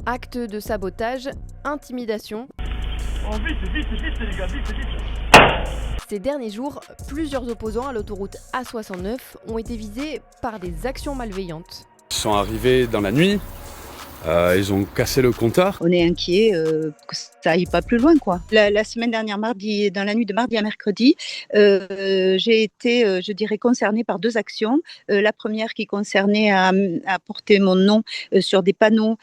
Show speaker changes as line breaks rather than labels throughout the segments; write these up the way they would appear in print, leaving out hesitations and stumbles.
Actes de sabotage, intimidation.
Oh vite les gars, vite.
Ces derniers jours, plusieurs opposants à l'autoroute A69 ont été visés par des actions malveillantes.
Ils sont arrivés dans la nuit, ils ont cassé le compteur.
On est inquiet que ça aille pas plus loin, quoi. La semaine dernière, mardi, dans la nuit de mardi à mercredi, j'ai été, je dirais, concernée par 2 actions. La première qui concernait à porter mon nom sur des panneaux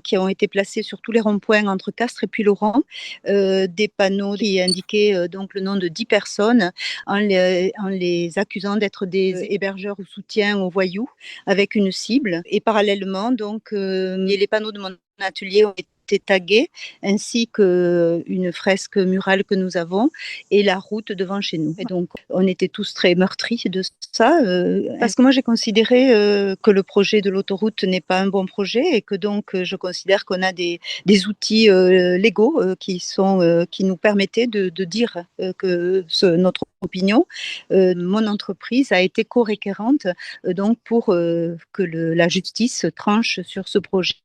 qui ont été placés sur tous les ronds-points entre Castres et Puylaurens. Des panneaux qui indiquaient donc le nom de 10 personnes en les accusant d'être des hébergeurs ou soutiens aux voyous avec une cible. Et parallèlement, donc, les panneaux de mon atelier ont été tagués, ainsi qu'une fresque murale que nous avons et la route devant chez nous. Et donc, on était tous très meurtris de ça, parce que moi, j'ai considéré que le projet de l'autoroute n'est pas un bon projet et que donc, je considère qu'on a des outils légaux qui nous permettaient de dire que notre opinion. Mon entreprise a été co-requérante donc pour que la justice tranche sur ce projet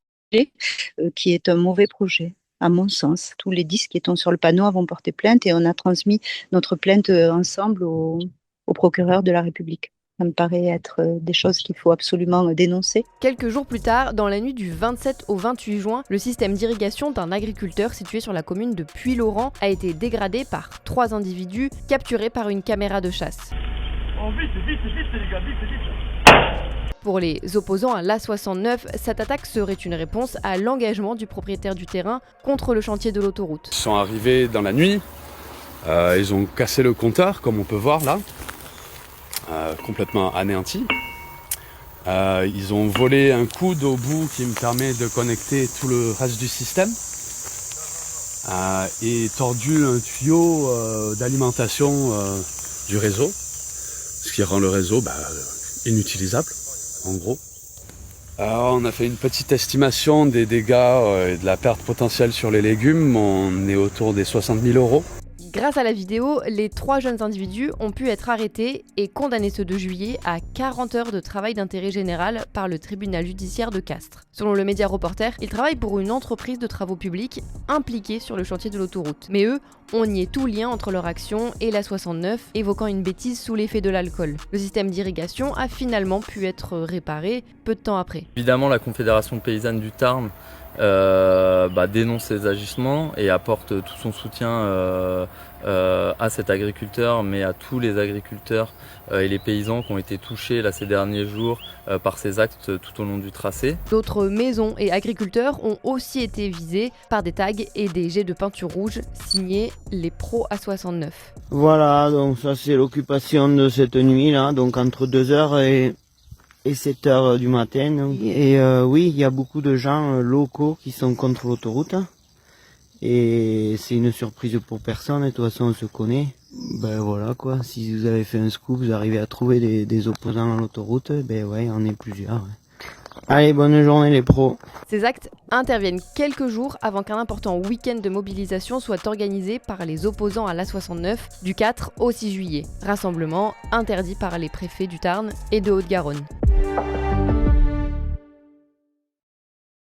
qui est un mauvais projet, à mon sens. Tous les 10 qui étaient sur le panneau avons porté plainte et on a transmis notre plainte ensemble au procureur de la République. Ça me paraît être des choses qu'il faut absolument dénoncer.
Quelques jours plus tard, dans la nuit du 27 au 28 juin, le système d'irrigation d'un agriculteur situé sur la commune de Puylaurens a été dégradé par 3 individus capturés par une caméra de chasse.
Oh vite les gars, vite.
Pour les opposants à l'A69, cette attaque serait une réponse à l'engagement du propriétaire du terrain contre le chantier de l'autoroute.
Ils sont arrivés dans la nuit, ils ont cassé le compteur, comme on peut voir là, complètement anéanti. Ils ont volé un coude au bout qui me permet de connecter tout le reste du système et tordu un tuyau d'alimentation du réseau, ce qui rend le réseau inutilisable. En gros. Alors, on a fait une petite estimation des dégâts et de la perte potentielle sur les légumes. On est autour des 60 000 €.
Grâce à la vidéo, les 3 jeunes individus ont pu être arrêtés et condamnés ce 2 juillet à 40 heures de travail d'intérêt général par le tribunal judiciaire de Castres. Selon le média Reporter, ils travaillent pour une entreprise de travaux publics impliquée sur le chantier de l'autoroute. Mais eux ont nié tout lien entre leur action et l'A69, évoquant une bêtise sous l'effet de l'alcool. Le système d'irrigation a finalement pu être réparé peu de temps après.
Évidemment, la Confédération paysanne du Tarn dénonce ces agissements et apporte tout son soutien à cet agriculteur, mais à tous les agriculteurs et les paysans qui ont été touchés là, ces derniers jours par ces actes tout au long du tracé.
D'autres maisons et agriculteurs ont aussi été visés par des tags et des jets de peinture rouge signés les pros A69.
Voilà, donc ça c'est l'occupation de cette nuit là, donc entre 2h et 7h du matin. Et oui, il y a beaucoup de gens locaux qui sont contre l'autoroute. Et c'est une surprise pour personne, et de toute façon on se connaît. Ben voilà quoi, si vous avez fait un scoop, vous arrivez à trouver des opposants à l'autoroute, ben ouais, on est plusieurs. Ouais. Allez, bonne journée les pros.
Ces actes interviennent quelques jours avant qu'un important week-end de mobilisation soit organisé par les opposants à l'A69 du 4 au 6 juillet. Rassemblement interdit par les préfets du Tarn et de Haute-Garonne.